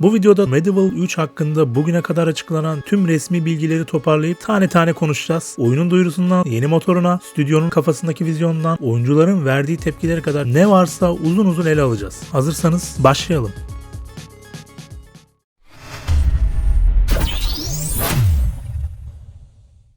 Bu videoda Medieval 3 hakkında bugüne kadar açıklanan tüm resmi bilgileri toparlayıp tane tane konuşacağız. Oyunun duyurusundan, yeni motoruna, stüdyonun kafasındaki vizyondan, oyuncuların verdiği tepkilere kadar ne varsa uzun uzun ele alacağız. Hazırsanız başlayalım.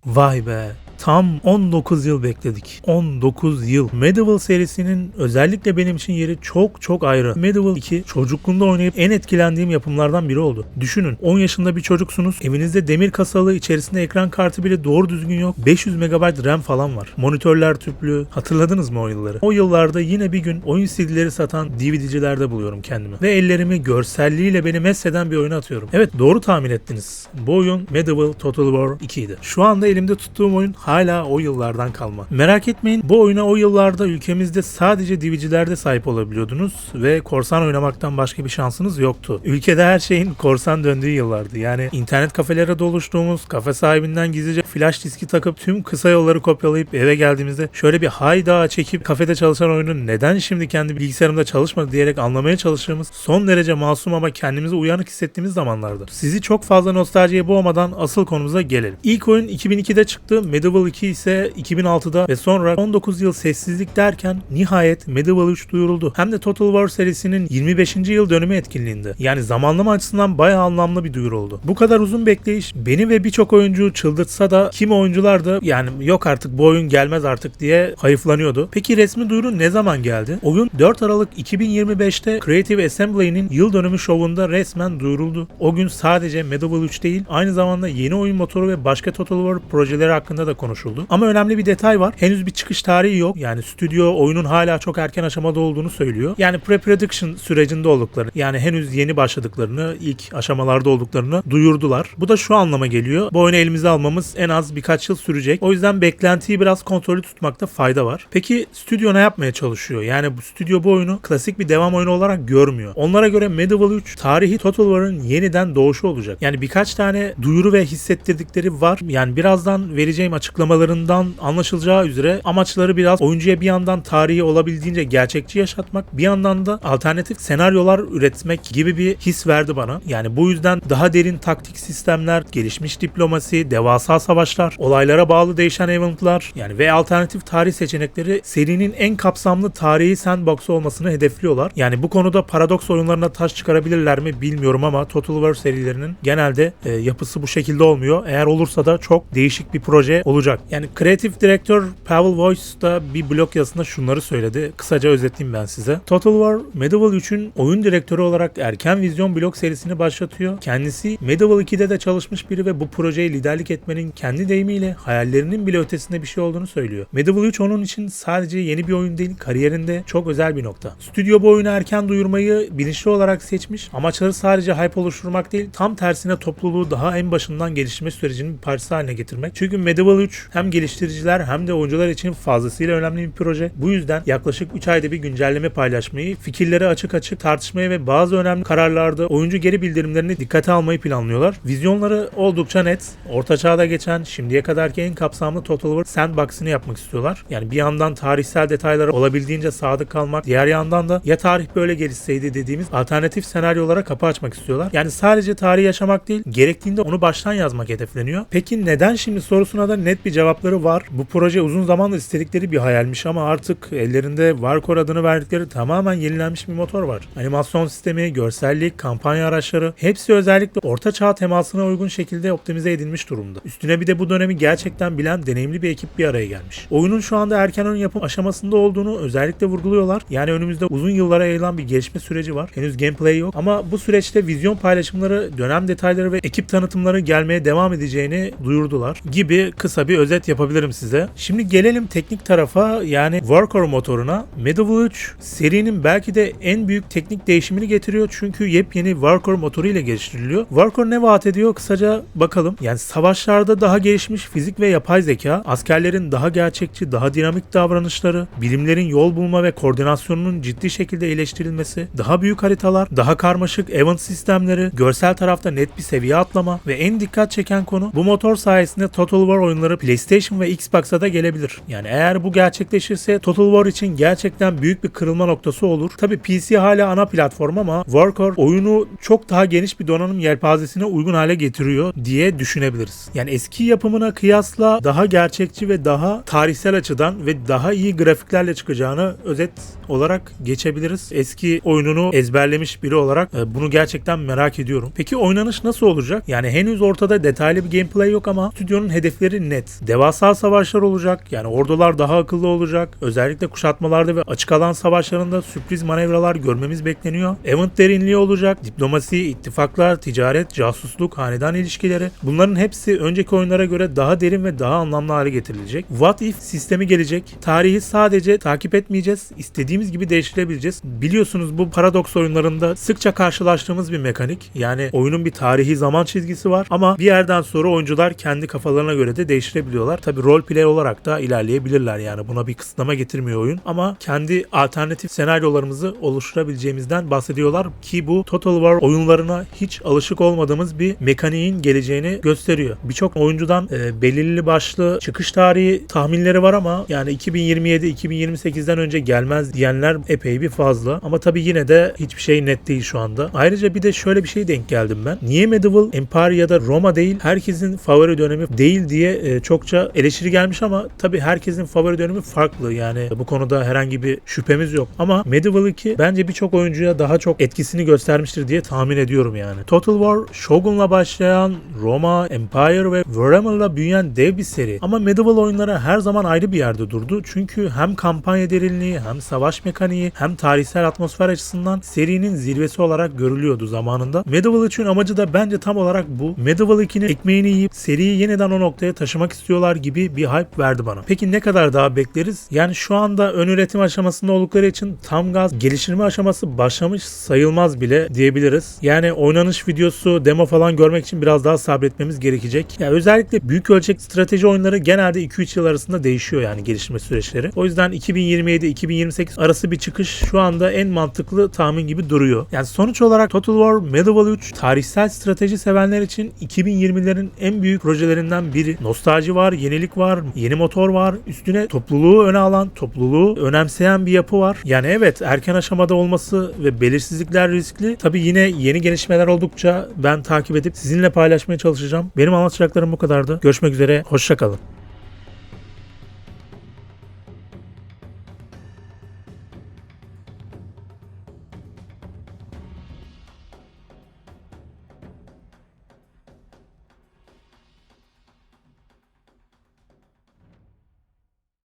Vay be! Tam 19 yıl bekledik. 19 yıl. Medieval serisinin özellikle benim için yeri çok ayrı. Medieval 2 çocukluğumda oynayıp en etkilendiğim yapımlardan biri oldu. Düşünün, 10 yaşında bir çocuksunuz. Evinizde demir kasalı, içerisinde ekran kartı bile doğru düzgün yok. 500 MB RAM falan var. Monitörler tüplü. Hatırladınız mı o yılları? O yıllarda yine bir gün oyun CD'leri satan DVD'cilerde buluyorum kendimi. Ve ellerimi görselliğiyle beni messeden bir oyuna atıyorum. Evet, doğru tahmin ettiniz. Bu oyun Medieval Total War 2 idi. Şu anda elimde tuttuğum oyun hala o yıllardan kalma. Merak etmeyin, bu oyuna o yıllarda ülkemizde sadece DVD'lerde sahip olabiliyordunuz ve korsan oynamaktan başka bir şansınız yoktu. Ülkede her şeyin korsan döndüğü yıllardı. Yani internet kafelere doluştuğumuz, kafe sahibinden gizlice flash diski takıp tüm kısa yolları kopyalayıp eve geldiğimizde şöyle bir hayda çekip kafede çalışan oyunun neden şimdi kendi bilgisayarımda çalışmadı diyerek anlamaya çalıştığımız, son derece masum ama kendimizi uyanık hissettiğimiz zamanlardır. Sizi çok fazla nostaljiye boğmadan asıl konumuza gelelim. İlk oyun 2002'de çıktı. Medieval 2 ise 2006'da ve sonra 19 yıl sessizlik derken nihayet Medieval 3 duyuruldu. Hem de Total War serisinin 25. yıl dönümü etkinliğinde. Yani zamanlama açısından bayağı anlamlı bir duyuru oldu. Bu kadar uzun bekleyiş beni ve birçok oyuncuyu çıldırtsa da kimi oyuncular da yani yok artık bu oyun gelmez artık diye hayıflanıyordu. Peki resmi duyuru ne zaman geldi? Oyun 4 Aralık 2025'te Creative Assembly'nin yıl dönümü şovunda resmen duyuruldu. O gün sadece Medieval 3 değil, aynı zamanda yeni oyun motoru ve başka Total War projeleri hakkında da konuşuldu. Ama önemli bir detay var. Henüz bir çıkış tarihi yok. Yani stüdyo oyunun hala çok erken aşamada olduğunu söylüyor. Yani pre-production sürecinde olduklarını, yani henüz yeni başladıklarını, ilk aşamalarda olduklarını duyurdular. Bu da şu anlama geliyor. Bu oyunu elimize almamız en az birkaç yıl sürecek. O yüzden beklentiyi biraz kontrollü tutmakta fayda var. Peki stüdyo ne yapmaya çalışıyor? Yani bu stüdyo bu oyunu klasik bir devam oyunu olarak görmüyor. Onlara göre Medieval 3 tarihi Total War'ın yeniden doğuşu olacak. Yani birkaç tane duyuru ve hissettirdikleri var. Yani birazdan vereceğim açıklamalarından anlaşılacağı üzere amaçları biraz oyuncuya bir yandan tarihi olabildiğince gerçekçi yaşatmak, bir yandan da alternatif senaryolar üretmek gibi bir his verdi bana. Yani bu yüzden daha derin taktik sistemler, gelişmiş diplomasi, devasa savaşlar, olaylara bağlı değişen eventlar yani ve alternatif tarih seçenekleri serinin en kapsamlı tarihi sandbox olmasını hedefliyorlar. Yani bu konuda paradoks oyunlarına taş çıkarabilirler mi bilmiyorum ama Total War serilerinin genelde yapısı bu şekilde olmuyor. Eğer olursa da çok değişik bir proje olacak. Yani kreatif direktör Pavel Voice da bir blog yazısında şunları söyledi. Kısaca özetleyeyim ben size. Total War, Medieval 3'ün oyun direktörü olarak erken vizyon blog serisini başlatıyor. Kendisi Medieval 2'de de çalışmış biri ve bu projeye liderlik etmenin kendi deyimiyle hayallerinin bile ötesinde bir şey olduğunu söylüyor. Medieval 3 onun için sadece yeni bir oyun değil, kariyerinde çok özel bir nokta. Stüdyo bu oyunu erken duyurmayı bilinçli olarak seçmiş. Amaçları sadece hype oluşturmak değil, tam tersine topluluğu daha en başından geliştirme sürecinin bir parçası haline getirmek. Çünkü Medieval 3 hem geliştiriciler hem de oyuncular için fazlasıyla önemli bir proje. Bu yüzden yaklaşık 3 ayda bir güncelleme paylaşmayı, fikirleri açık tartışmaya ve bazı önemli kararlarda oyuncu geri bildirimlerini dikkate almayı planlıyorlar. Vizyonları oldukça net. Orta çağda geçen, şimdiye kadarki en kapsamlı Total War sandbox'ını yapmak istiyorlar. Yani bir yandan tarihsel detaylara olabildiğince sadık kalmak, diğer yandan da ya tarih böyle gelişseydi dediğimiz alternatif senaryolara kapı açmak istiyorlar. Yani sadece tarihi yaşamak değil, gerektiğinde onu baştan yazmak hedefleniyor. Peki neden şimdi sorusuna da net bir cevapları var. Bu proje uzun zamandır istedikleri bir hayalmiş ama artık ellerinde Warcore adını verdikleri tamamen yenilenmiş bir motor var. Animasyon sistemi, görsellik, kampanya araçları hepsi özellikle orta çağ temasına uygun şekilde optimize edilmiş durumda. Üstüne bir de bu dönemi gerçekten bilen deneyimli bir ekip bir araya gelmiş. Oyunun şu anda erken oyun yapım aşamasında olduğunu özellikle vurguluyorlar. Yani önümüzde uzun yıllara yayılan bir gelişme süreci var. Henüz gameplay yok ama bu süreçte vizyon paylaşımları, dönem detayları ve ekip tanıtımları gelmeye devam edeceğini duyurdular gibi kısa bir özet yapabilirim size. Şimdi gelelim teknik tarafa, yani Warcore motoruna. Medieval 3 serinin belki de en büyük teknik değişimini getiriyor çünkü yepyeni Warcore motoru ile geliştiriliyor. Warcore ne vaat ediyor? Kısaca bakalım. Yani savaşlarda daha gelişmiş fizik ve yapay zeka, askerlerin daha gerçekçi, daha dinamik davranışları, birimlerin yol bulma ve koordinasyonunun ciddi şekilde iyileştirilmesi, daha büyük haritalar, daha karmaşık event sistemleri, görsel tarafta net bir seviye atlama ve en dikkat çeken konu, bu motor sayesinde Total War oyunları PlayStation ve Xbox'a da gelebilir. Yani eğer bu gerçekleşirse Total War için gerçekten büyük bir kırılma noktası olur. Tabi PC hala ana platform ama Warcore oyunu çok daha geniş bir donanım yelpazesine uygun hale getiriyor diye düşünebiliriz. Yani eski yapımına kıyasla daha gerçekçi ve daha tarihsel açıdan ve daha iyi grafiklerle çıkacağını özet olarak geçebiliriz. Eski oyununu ezberlemiş biri olarak bunu gerçekten merak ediyorum. Peki oynanış nasıl olacak? Yani henüz ortada detaylı bir gameplay yok ama stüdyonun hedefleri net. Devasa savaşlar olacak. Yani ordular daha akıllı olacak. Özellikle kuşatmalarda ve açık alan savaşlarında sürpriz manevralar görmemiz bekleniyor. Event derinliği olacak. Diplomasi, ittifaklar, ticaret, casusluk, hanedan ilişkileri. Bunların hepsi önceki oyunlara göre daha derin ve daha anlamlı hale getirilecek. What if sistemi gelecek. Tarihi sadece takip etmeyeceğiz. İstediğimiz gibi değiştirebileceğiz. Biliyorsunuz bu Paradox oyunlarında sıkça karşılaştığımız bir mekanik. Yani oyunun bir tarihi zaman çizgisi var ama bir yerden sonra oyuncular kendi kafalarına göre de değiştirebiliyorlar. Tabi roleplay olarak da ilerleyebilirler, yani buna bir kısıtlama getirmiyor oyun ama kendi alternatif senaryolarımızı oluşturabileceğimizden bahsediyorlar ki bu Total War oyunlarına hiç alışık olmadığımız bir mekaniğin geleceğini gösteriyor. Birçok oyuncudan belirli başlı çıkış tarihi tahminleri var ama yani 2027-2028'den önce gelmez diyenler epey bir fazla ama tabi yine de hiçbir şey net değil şu anda. Ayrıca bir de şöyle bir şey denk geldim ben. Niye Medieval Empire ya da Roma değil, herkesin favori dönemi değil diye çokça eleştiri gelmiş ama tabii herkesin favori dönemi farklı. Yani bu konuda herhangi bir şüphemiz yok. Ama Medieval 2 bence birçok oyuncuya daha çok etkisini göstermiştir diye tahmin ediyorum yani. Total War, Shogun'la başlayan, Roma, Empire ve Warhammer'la büyüyen dev bir seri. Ama Medieval oyunları her zaman ayrı bir yerde durdu. Çünkü hem kampanya derinliği, hem savaş mekaniği, hem tarihsel atmosfer açısından serinin zirvesi olarak görülüyordu zamanında. Medieval 3'ün amacı da bence tam olarak bu. Medieval 2'nin ekmeğini yiyip seriyi yeniden o noktaya taşımak istiyorlar gibi bir hype verdi bana. Peki ne kadar daha bekleriz? Yani şu anda ön üretim aşamasında oldukları için tam gaz geliştirme aşaması başlamış sayılmaz bile diyebiliriz. Yani oynanış videosu, demo falan görmek için biraz daha sabretmemiz gerekecek. Yani özellikle büyük ölçekli strateji oyunları genelde 2-3 yıl arasında değişiyor yani gelişme süreçleri. O yüzden 2027-2028 arası bir çıkış şu anda en mantıklı tahmin gibi duruyor. Yani sonuç olarak Total War Medieval 3 tarihsel strateji sevenler için 2020'lerin en büyük projelerinden biri. Nostalji var, yenilik var, yeni motor var, üstüne topluluğu öne alan, topluluğu önemseyen bir yapı var. Yani evet, erken aşamada olması ve belirsizlikler riskli. Tabii yine yeni gelişmeler oldukça ben takip edip sizinle paylaşmaya çalışacağım. Benim anlatacaklarım bu kadardı. Görüşmek üzere, hoşça kalın.